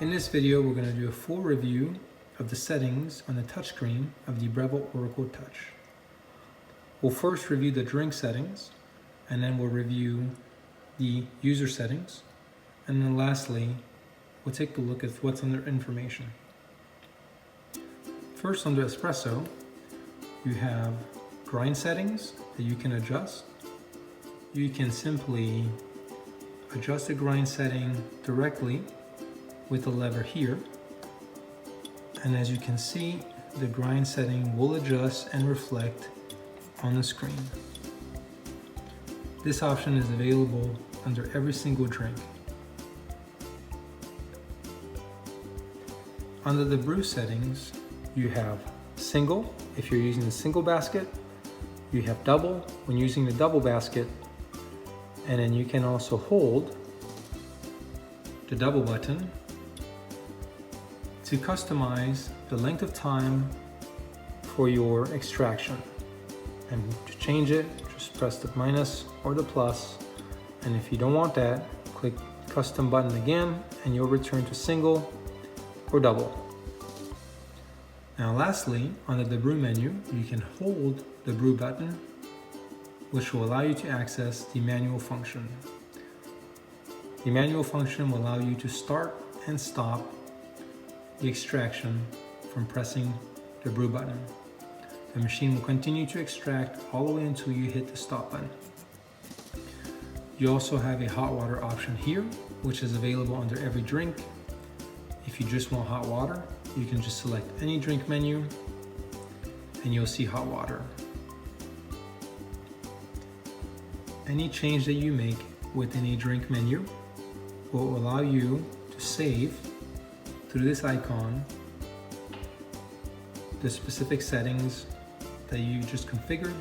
In this video, we're going to do a full review of the settings on the touchscreen of the Breville Oracle Touch. We'll first review the drink settings, and then we'll review the user settings, and then lastly, we'll take a look at what's under information. First, under Espresso, you have grind settings that you can adjust. You can simply adjust the grind setting directly with the lever here, and as you can see, the grind setting will adjust and reflect on the screen. This option is available under every single drink. Under the brew settings, you have single if you're using the single basket, you have double when using the double basket, and then you can also hold the double button to customize the length of time for your extraction. And to change it, just press the minus or the plus, and if you don't want that, click custom button again and you'll return to single or double. Now lastly, under the brew menu, you can hold the brew button, which will allow you to access the manual function. The manual function will allow you to start and stop the extraction from pressing the brew button. The machine will continue to extract all the way until you hit the stop button. You also have a hot water option here, which is available under every drink. If you just want hot water, you can just select any drink menu and you'll see hot water. Any change that you make within a drink menu will allow you to save through this icon the specific settings that you just configured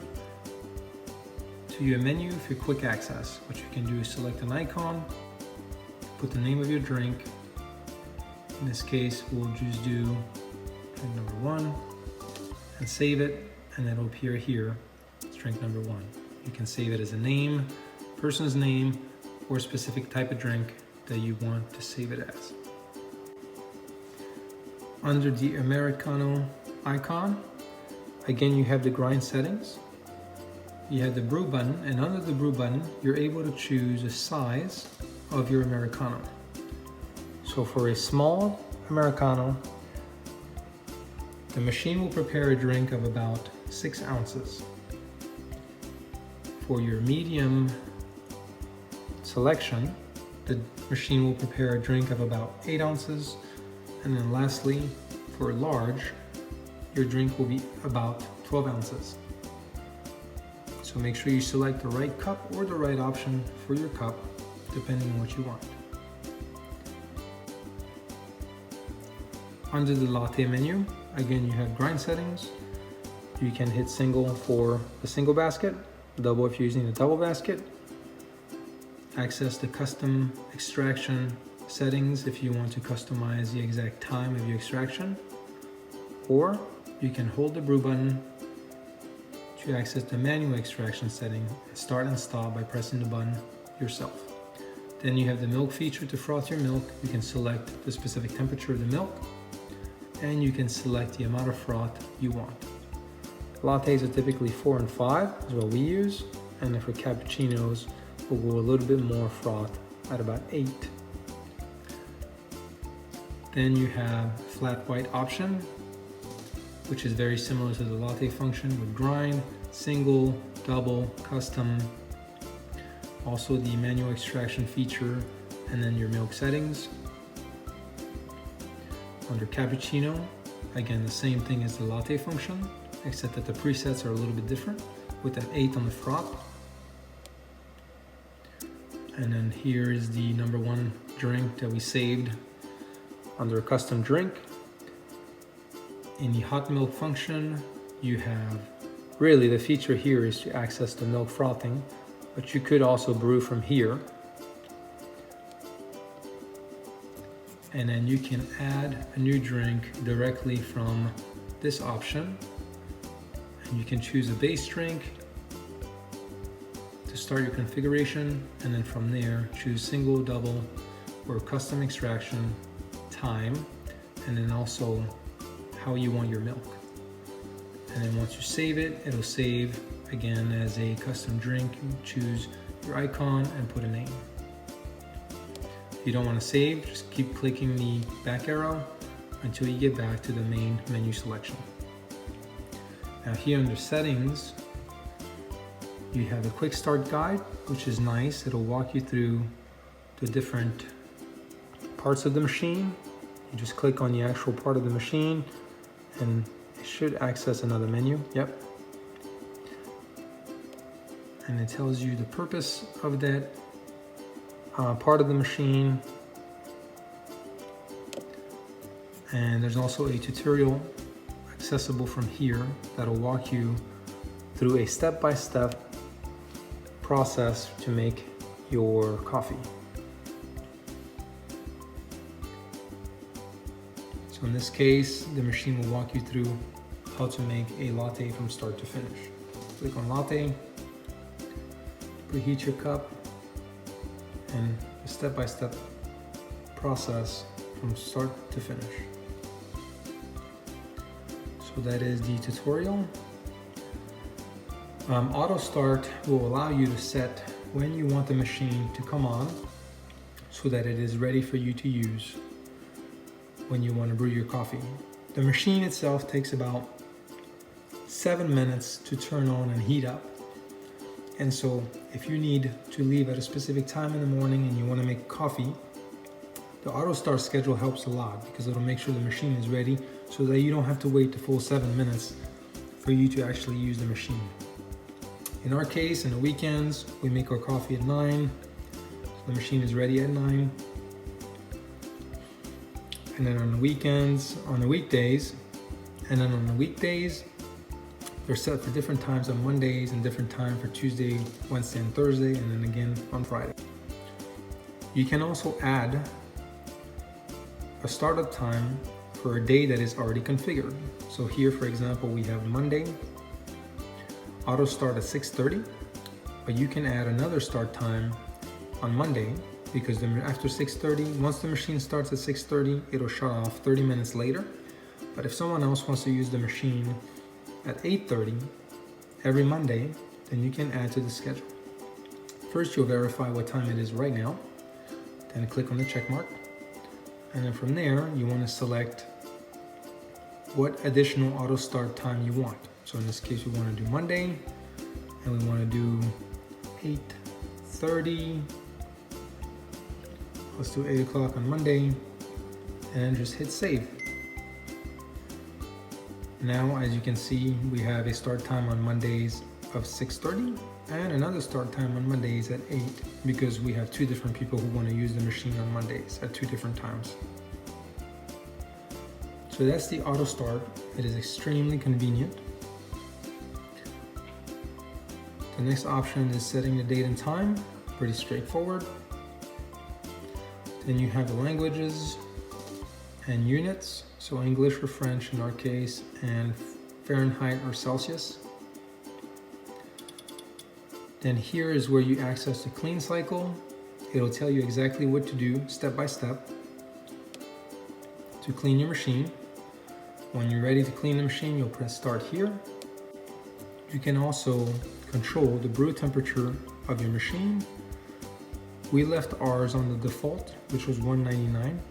to your menu for quick access. What you can do is select an icon, put the name of your drink. In this case, we'll just do drink number 1 and save it, and it'll appear here. It's drink number 1. You can save it as a name, person's name, or a specific type of drink that you want to save it as. Under the Americano icon, again you have the grind settings. You have the brew button, and under the brew button, you're able to choose the size of your Americano. So for a small Americano, the machine will prepare a drink of about 6 ounces. For your medium selection, the machine will prepare a drink of about 8 ounces. And then lastly, for large, your drink will be about 12 ounces. So make sure you select the right cup or the right option for your cup, depending on what you want. Under the latte menu, again you have grind settings. You can hit single for the single basket, double if you're using the double basket. Access the custom extraction settings if you want to customize the exact time of your extraction, or you can hold the brew button to access the manual extraction setting and start and stop by pressing the button yourself. Then you have the milk feature to froth your milk. You can select the specific temperature of the milk, and you can select the amount of froth you want. Lattes are typically 4 and 5 is what we use, and for cappuccinos we'll go a little bit more froth at about 8. Then you have flat white option, which is very similar to the latte function with grind, single, double, custom. Also the manual extraction feature, and then your milk settings. Under cappuccino, again the same thing as the latte function, except that the presets are a little bit different with an 8 on the froth. And then here is the number 1 drink that we saved under a custom drink. In the hot milk function, you have, really the feature here is to access the milk frothing, but you could also brew from here. And then you can add a new drink directly from this option. And you can choose a base drink to start your configuration, and then from there choose single, double, or custom extraction time, and then also how you want your milk. And then once you save it, it'll save again as a custom drink. You choose your icon and put a name. If you don't want to save, just keep clicking the back arrow until you get back to the main menu selection. Now here under settings, you have a quick start guide, which is nice. It'll walk you through the different parts of the machine. You just click on the actual part of the machine and it should access another menu. Yep. And it tells you the purpose of that part of the machine. And there's also a tutorial accessible from here that'll walk you through a step-by-step process to make your coffee. So in this case, the machine will walk you through how to make a latte from start to finish. Click on latte, preheat your cup, and a step-by-step process from start to finish. So that is the tutorial. Auto start will allow you to set when you want the machine to come on so that it is ready for you to use when you want to brew your coffee. The machine itself takes about 7 minutes to turn on and heat up. And so if you need to leave at a specific time in the morning and you want to make coffee, the auto start schedule helps a lot because it'll make sure the machine is ready so that you don't have to wait the full 7 minutes for you to actually use the machine. In our case, in the weekends, we make our coffee at 9. So the machine is ready at 9. And then on the weekends, on the weekdays, and then on the weekdays, they're set for different times on Mondays and different time for Tuesday, Wednesday, and Thursday, and then again on Friday. You can also add a startup time for a day that is already configured. So here, for example, we have Monday, auto start at 6:30, but you can add another start time on Monday because after 6:30, once the machine starts at 6:30, it'll shut off 30 minutes later. But if someone else wants to use the machine at 8:30 every Monday, then you can add to the schedule. First, you'll verify what time it is right now, then click on the check mark. And then from there, you want to select what additional auto start time you want. So in this case, we want to do Monday, and we want to do 8:30. Let's do 8 o'clock on Monday, and then just hit save. Now, as you can see, we have a start time on Mondays of 6:30 and another start time on Mondays at 8 because we have two different people who want to use the machine on Mondays at two different times. So that's the auto start. It is extremely convenient. The next option is setting the date and time. Pretty straightforward. Then you have the languages and units. So English or French in our case, and Fahrenheit or Celsius. Then here is where you access the clean cycle. It'll tell you exactly what to do step by step to clean your machine. When you're ready to clean the machine, you'll press start here. You can also control the brew temperature of your machine. We left ours on the default, which was 199,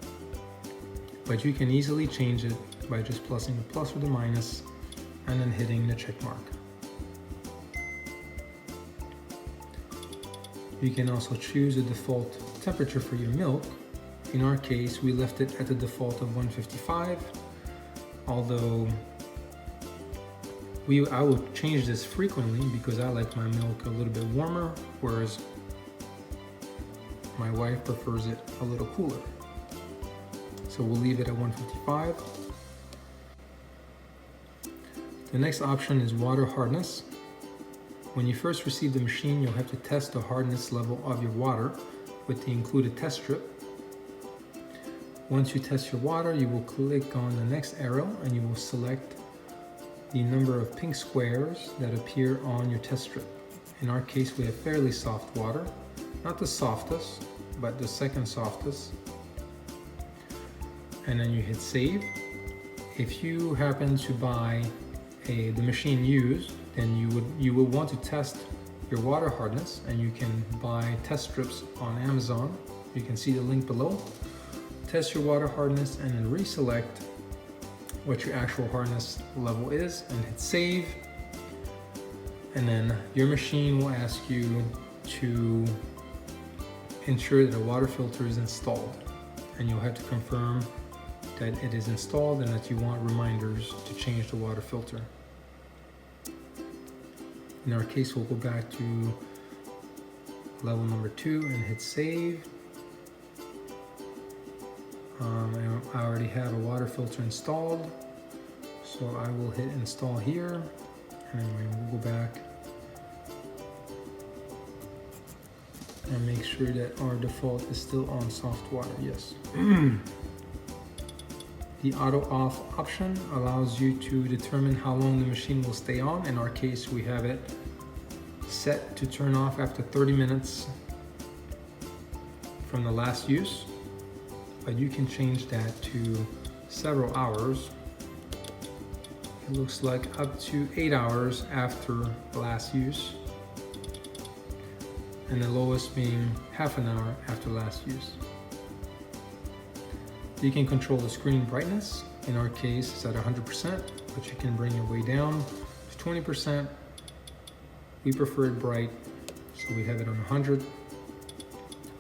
but you can easily change it by just pressing the plus or the minus and then hitting the check mark. You can also choose a default temperature for your milk. In our case, we left it at the default of 155, although I will change this frequently because I like my milk a little bit warmer, whereas my wife prefers it a little cooler. So we'll leave it at 155. The next option is water hardness. When you first receive the machine, you'll have to test the hardness level of your water with the included test strip. Once you test your water, you will click on the next arrow and you will select the number of pink squares that appear on your test strip. In our case, we have fairly soft water, not the softest, but the second softest. and then you hit save. If you happen to buy the machine used, then you will want to test your water hardness, and you can buy test strips on Amazon. You can see the link below. Test your water hardness and then reselect what your actual hardness level is and hit save. And then your machine will ask you to ensure that a water filter is installed, and you'll have to confirm that it is installed and that you want reminders to change the water filter. In our case, we'll go back to level number 2 and hit save. I already have a water filter installed, so I will hit install here, and we'll go back and make sure that our default is still on soft water. Yes. The auto off option allows you to determine how long the machine will stay on. In our case, we have it set to turn off after 30 minutes from the last use, but you can change that to several hours. It looks like up to 8 hours after the last use, and the lowest being half an hour after last use. You can control the screen brightness. In our case, it's at 100%, but you can bring it way down to 20%. We prefer it bright, so we have it on 100.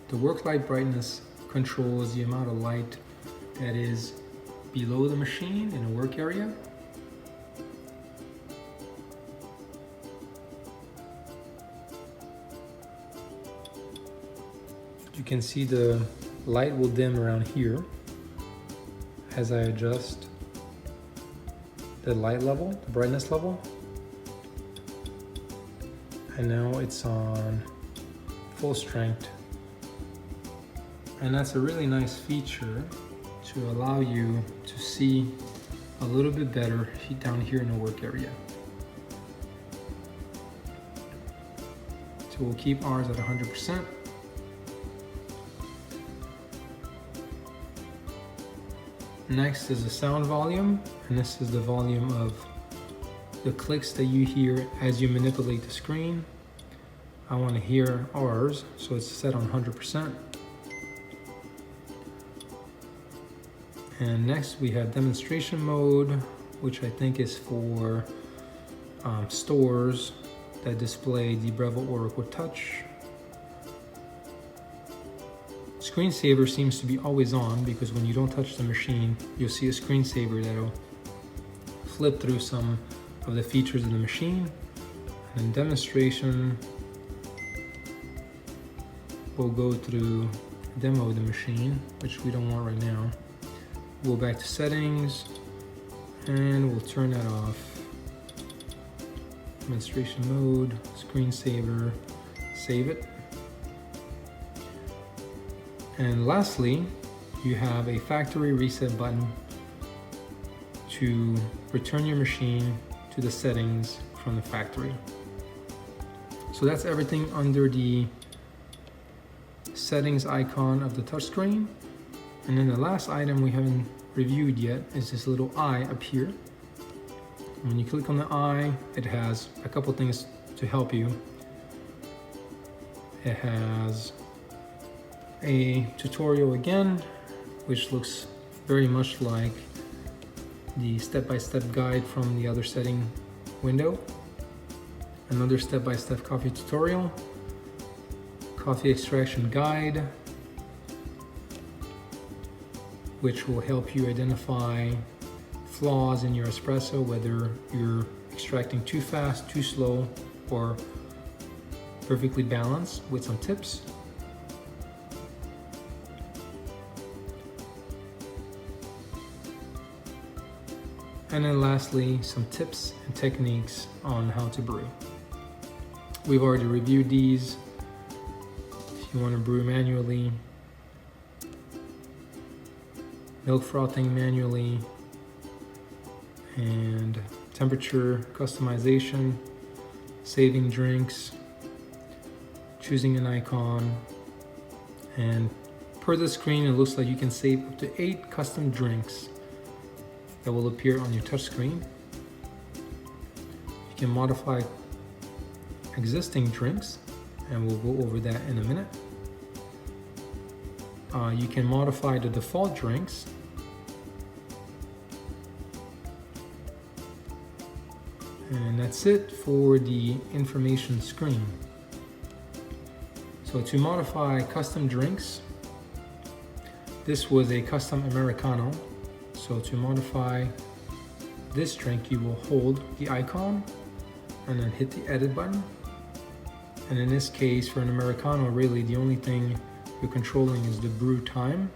The work light brightness controls the amount of light that is below the machine in a work area. You can see the light will dim around here as I adjust the light level, the brightness level. And now it's on full strength. And that's a really nice feature to allow you to see a little bit better down here in the work area. So we'll keep ours at 100%. Next is the sound volume, and this is the volume of the clicks that you hear as you manipulate the screen. I want to hear ours, so it's set on 100%. And next we have demonstration mode, which I think is for stores that display the Breville Oracle Touch. Screensaver seems to be always on, because when you don't touch the machine, you'll see a screensaver that'll flip through some of the features of the machine. And demonstration will go through demo of the machine, which we don't want right now. We'll go back to settings and we'll turn that off. Demonstration mode, screensaver, save it. And lastly, you have a factory reset button to return your machine to the settings from the factory. So that's everything under the settings icon of the touchscreen. And then the last item we haven't reviewed yet is this little eye up here. When you click on the eye, it has a couple things to help you. It has a tutorial again, which looks very much like the step-by-step guide from the other setting window. Another step-by-step coffee tutorial, coffee extraction guide, which will help you identify flaws in your espresso, whether you're extracting too fast, too slow, or perfectly balanced, with some tips. And then lastly, some tips and techniques on how to brew. We've already reviewed these. If you want to brew manually, milk frothing manually, and temperature customization, saving drinks, choosing an icon, and per the screen, it looks like you can save up to 8 custom drinks that will appear on your touch screen. You can modify existing drinks, and we'll go over that in a minute. You can modify the default drinks. And that's it for the information screen. So to modify custom drinks, this was a custom Americano. So to modify this drink, you will hold the icon and then hit the edit button. And in this case, for an Americano, really the only thing you're controlling is the brew time.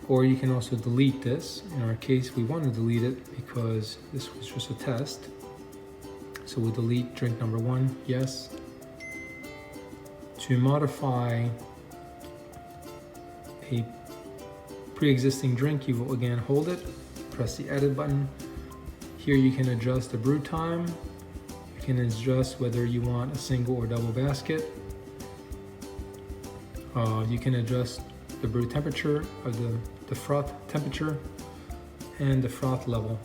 Or you can also delete this. In our case, we want to delete it because this was just a test. So we'll delete drink number 1, yes. To modify a pre-existing drink, you will again hold it, press the edit button. Here you can adjust the brew time. You can adjust whether you want a single or double basket. You can adjust the brew temperature of the froth temperature and the froth level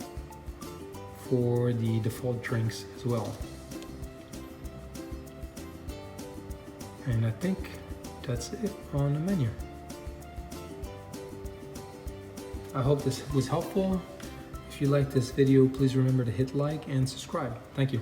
for the default drinks as well. And I think that's it on the menu. I hope this was helpful. If you liked this video, please remember to hit like and subscribe. Thank you.